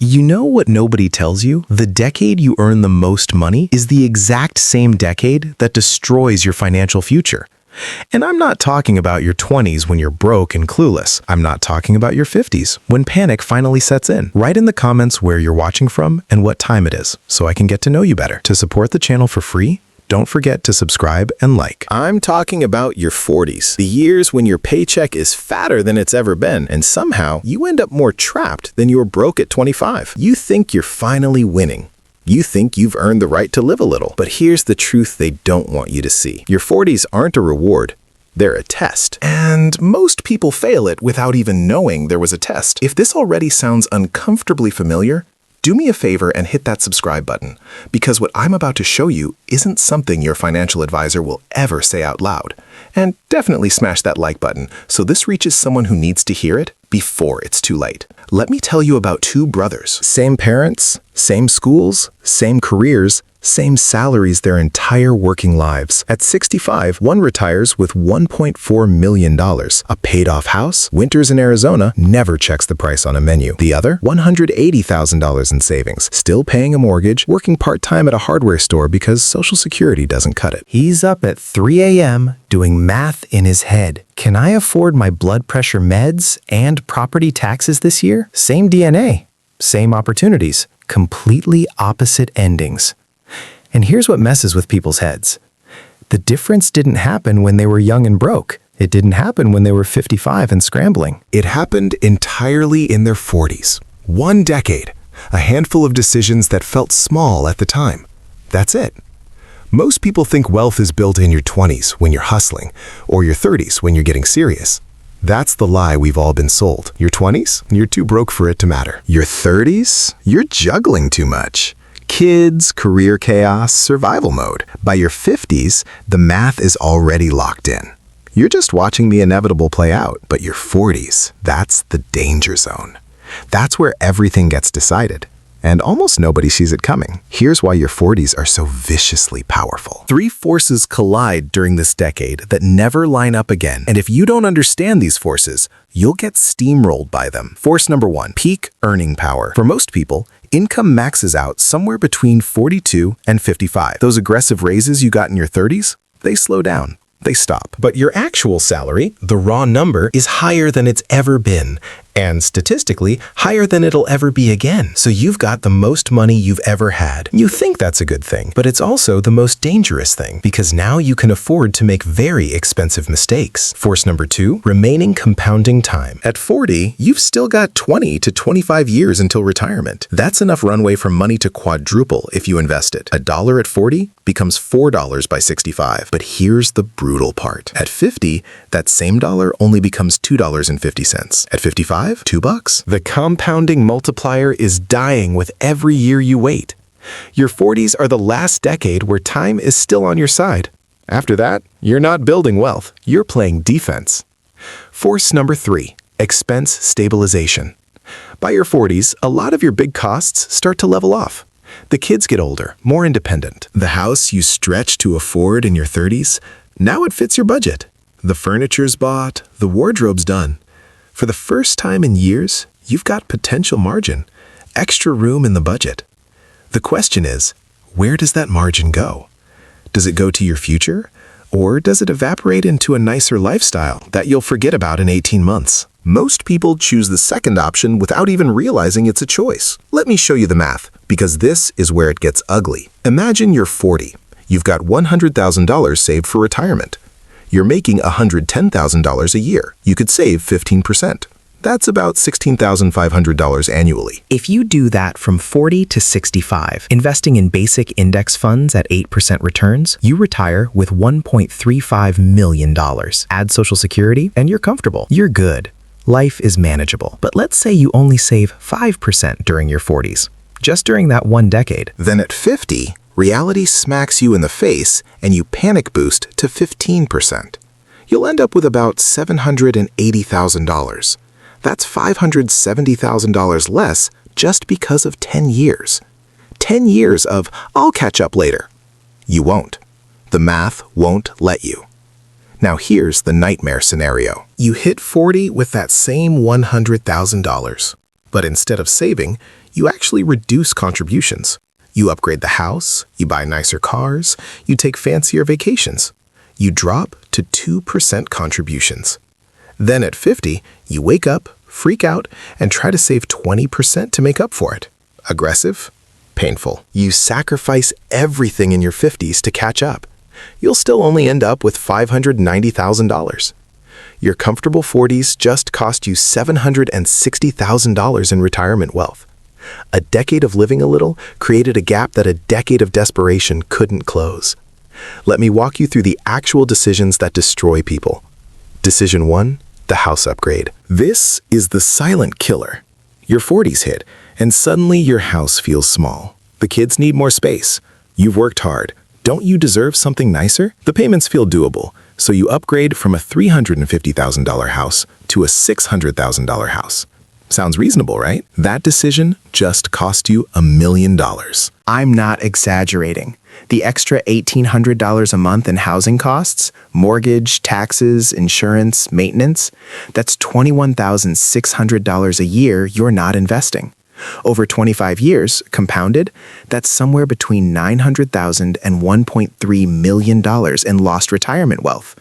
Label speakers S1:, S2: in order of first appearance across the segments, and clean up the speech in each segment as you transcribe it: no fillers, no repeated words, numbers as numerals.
S1: You know what nobody tells you? The decade you earn the most money is the exact same decade that destroys your financial future. And I'm not talking about your 20s when you're broke and clueless. I'm not talking about your 50s when panic finally sets in. Write in the comments where you're watching from and what time it is so I can get to know you better. To support the channel for free, don't forget to subscribe and like.
S2: I'm talking about your 40s, the years when your paycheck is fatter than it's ever been, and somehow you end up more trapped than you were broke at 25. You think you're finally winning. You think you've earned the right to live a little. But here's the truth they don't want you to see. Your 40s aren't a reward. They're a test. And most people fail it without even knowing there was a test. If this already sounds uncomfortably familiar, do me a favor and hit that subscribe button, because what I'm about to show you isn't something your financial advisor will ever say out loud. And definitely smash that like button so this reaches someone who needs to hear it before it's too late. Let me tell you about two brothers. Same parents, same schools, same careers, same salaries their entire working lives. At 65, one retires with $1.4 million, a paid-off house, winters in Arizona, never checks the price on a menu. The other, $180,000 in savings, still paying a mortgage, working part-time at a hardware store because Social Security doesn't cut it.
S1: He's up at 3 a.m. doing math in his head. Can I afford my blood pressure meds and property taxes this year? Same DNA, same opportunities, completely opposite endings. And here's what messes with people's heads. The difference didn't happen when they were young and broke. It didn't happen when they were 55 and scrambling.
S2: It happened entirely in their 40s. One decade. A handful of decisions that felt small at the time. That's it. Most people think wealth is built in your 20s when you're hustling, or your 30s when you're getting serious. That's the lie we've all been sold. Your 20s? You're too broke for it to matter. Your 30s? You're juggling too much. Kids, career chaos, survival mode. By your 50s, the math is already locked in. You're just watching the inevitable play out. But your 40s, that's the danger zone. That's where everything gets decided. And almost nobody sees it coming. Here's why your 40s are so viciously powerful. Three forces collide during this decade that never line up again. And if you don't understand these forces, you'll get steamrolled by them. Force number one, peak earning power. For most people, income maxes out somewhere between 42 and 55. Those aggressive raises you got in your 30s, they slow down. They stop. But your actual salary, the raw number, is higher than it's ever been, and statistically, higher than it'll ever be again. So you've got the most money you've ever had. You think that's a good thing, but it's also the most dangerous thing, because now you can afford to make very expensive mistakes. Force number two, remaining compounding time. At 40, you've still got 20 to 25 years until retirement. That's enough runway for money to quadruple if you invest it. A dollar at 40 becomes $4 by 65. But here's the brutal part. At 50, that same dollar only becomes $2.50. At 55, $2. The compounding multiplier is dying with every year you wait. Your 40s are the last decade where time is still on your side. After that, you're not building wealth, you're playing defense. Force number three, expense stabilization. By your 40s, a lot of your big costs start to level off. The kids get older, more independent. The house you stretched to afford in your 30s, now it fits your budget. The furniture's bought, the wardrobe's done. For the first time in years, you've got potential margin, extra room in the budget. The question is, where does that margin go? Does it go to your future? Or does it evaporate into a nicer lifestyle that you'll forget about in 18 months? Most people choose the second option without even realizing it's a choice. Let me show you the math, because this is where it gets ugly. Imagine you're 40. You've got $100,000 saved for retirement. You're making $110,000 a year. You could save 15%. That's about $16,500 annually.
S1: If you do that from 40 to 65, investing in basic index funds at 8% returns, you retire with $1.35 million. Add Social Security, and you're comfortable. You're good. Life is manageable. But let's say you only save 5% during your 40s, just during that one decade.
S2: Then at 50, reality smacks you in the face and you panic boost to 15%. You'll end up with about $780,000. That's $570,000 less just because of 10 years. 10 years of, I'll catch up later. You won't. The math won't let you. Now here's the nightmare scenario. You hit 40 with that same $100,000. But instead of saving,
S1: you actually reduce contributions. You upgrade the house, you buy nicer cars, you take fancier vacations. You drop to 2% contributions. Then at 50, you wake up, freak out, and try to save 20% to make up for it. Aggressive? Painful. You sacrifice everything in your 50s to catch up. You'll still only end up with $590,000. Your comfortable 40s just cost you $760,000 in retirement wealth. A decade of living a little created a gap that a decade of desperation couldn't close. Let me walk you through the actual decisions that destroy people. Decision 1, the house upgrade. This is the silent killer. Your 40s hit, and suddenly your house feels small. The kids need more space. You've worked hard. Don't you deserve something nicer? The payments feel doable, so you upgrade from a $350,000 house to a $600,000 house. Sounds reasonable, right? That decision just cost you $1 million.
S3: I'm not exaggerating. The extra $1,800 a month in housing costs, mortgage, taxes, insurance, maintenance, that's $21,600 a year you're not investing. Over 25 years, compounded, that's somewhere between $900,000 and $1.3 million in lost retirement wealth.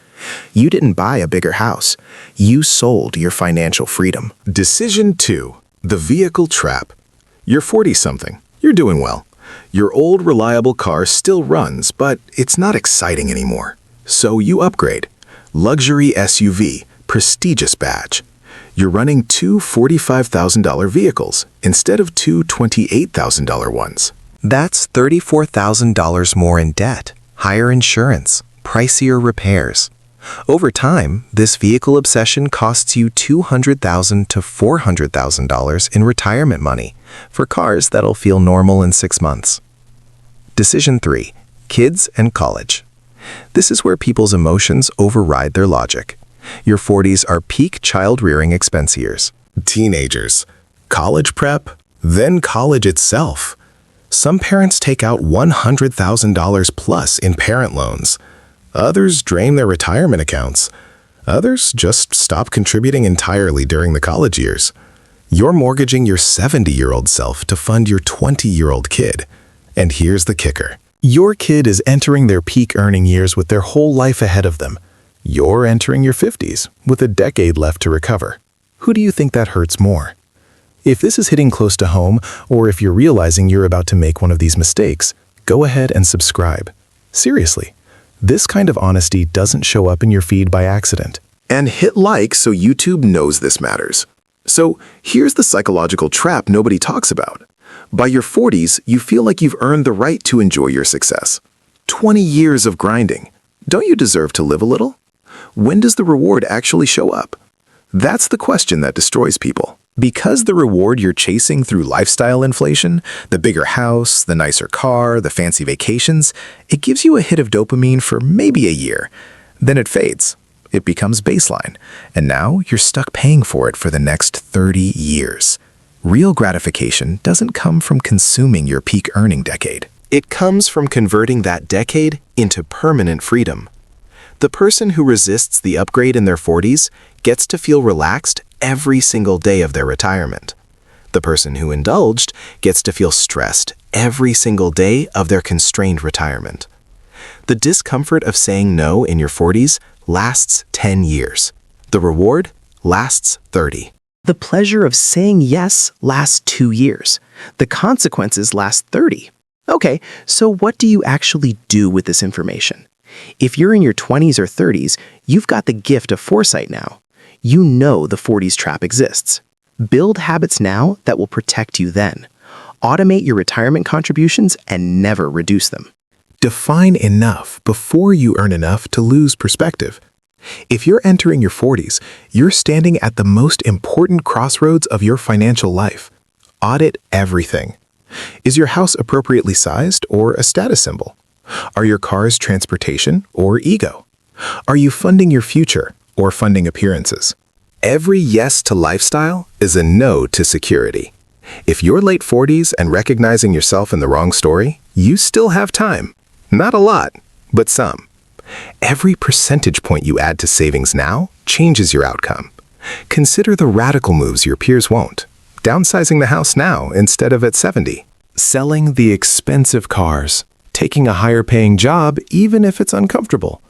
S3: You didn't buy a bigger house. You sold your financial freedom.
S1: Decision 2, the vehicle trap. You're 40-something. You're doing well. Your old reliable car still runs, but it's not exciting anymore. So you upgrade. Luxury SUV, prestigious badge. You're running two $45,000 vehicles instead of two $28,000 ones.
S3: That's $34,000 more in debt, higher insurance, pricier repairs. Over time, this vehicle obsession costs you $200,000 to $400,000 in retirement money for cars that'll feel normal in 6 months. Decision 3, kids and college. This is where people's emotions override their logic. Your 40s are peak child-rearing expense years.
S1: Teenagers, college prep, then college itself. Some parents take out $100,000 plus in parent loans. Others drain their retirement accounts. Others just stop contributing entirely during the college years. You're mortgaging your 70-year-old self to fund your 20-year-old kid. And here's the kicker. Your kid is entering their peak earning years with their whole life ahead of them. You're entering your 50s with a decade left to recover. Who do you think that hurts more? If this is hitting close to home, or if you're realizing you're about to make one of these mistakes, go ahead and subscribe. Seriously. This kind of honesty doesn't show up in your feed by accident. And hit like so YouTube knows this matters. So here's the psychological trap nobody talks about. By your 40s, you feel like you've earned the right to enjoy your success. 20 years of grinding. Don't you deserve to live a little? When does the reward actually show up? That's the question that destroys people. Because the reward you're chasing through lifestyle inflation, the bigger house, the nicer car, the fancy vacations, it gives you a hit of dopamine for maybe a year. Then it fades. It becomes baseline. And now you're stuck paying for it for the next 30 years. Real gratification doesn't come from consuming your peak earning decade. It comes from converting that decade into permanent freedom. The person who resists the upgrade in their 40s gets to feel relaxed every single day of their retirement. The person who indulged gets to feel stressed every single day of their constrained retirement. The discomfort of saying no in your 40s lasts 10 years. The reward lasts 30. The pleasure of saying yes lasts 2 years. The consequences last 30. Okay, so what do you actually do with this information? If you're in your 20s or 30s, you've got the gift of foresight now. You know the 40s trap exists. Build habits now that will protect you then. Automate your retirement contributions and never reduce them. Define enough before you earn enough to lose perspective. If you're entering your 40s, you're standing at the most important crossroads of your financial life. Audit everything. Is your house appropriately sized or a status symbol? Are your cars transportation or ego? Are you funding your future or funding appearances? Every yes to lifestyle is a no to security. If you're late 40s and recognizing yourself in the wrong story, you still have time. Not a lot, but some. Every percentage point you add to savings now changes your outcome. Consider the radical moves your peers won't.
S2: downsizing the house now instead of at 70, selling the expensive cars, taking a higher-paying job even if it's uncomfortable.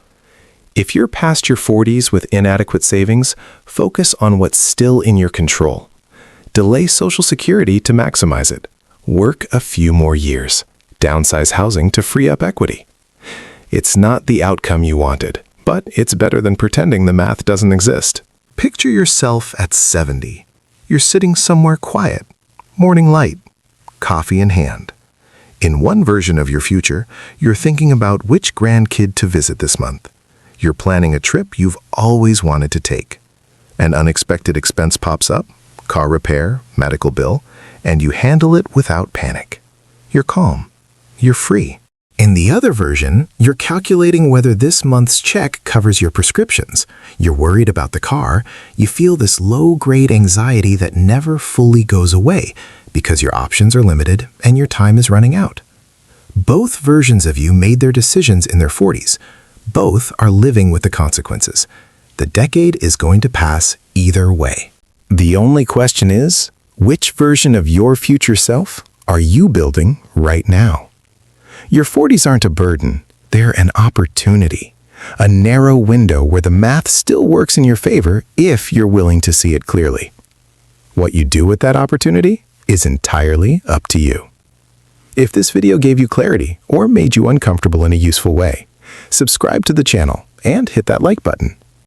S2: If you're past your 40s with inadequate savings, focus on what's still in your control. Delay Social Security to maximize it. Work a few more years. Downsize housing to free up equity. It's not the outcome you wanted, but it's better than pretending the math doesn't exist. Picture yourself at 70. You're sitting somewhere quiet, morning light, coffee in hand. In one version of your future, you're thinking about which grandkid to visit this month. You're planning a trip you've always wanted to take. An unexpected expense pops up, car repair, medical bill, and you handle it without panic. You're calm. You're free. In the other version, you're calculating whether this month's check covers your prescriptions. You're worried about the car. You feel this low-grade anxiety that never fully goes away because your options are limited and your time is running out. Both versions of you made their decisions in their 40s. Both are living with the consequences. The decade is going to pass either way. The only question is, which version of your future self are you building right now? Your 40s aren't a burden. They're an opportunity. A narrow window where the math still works in your favor if you're willing to see it clearly. What you do with that opportunity is entirely up to you. If this video gave you clarity or made you uncomfortable in a useful way, subscribe to the channel and hit that like button.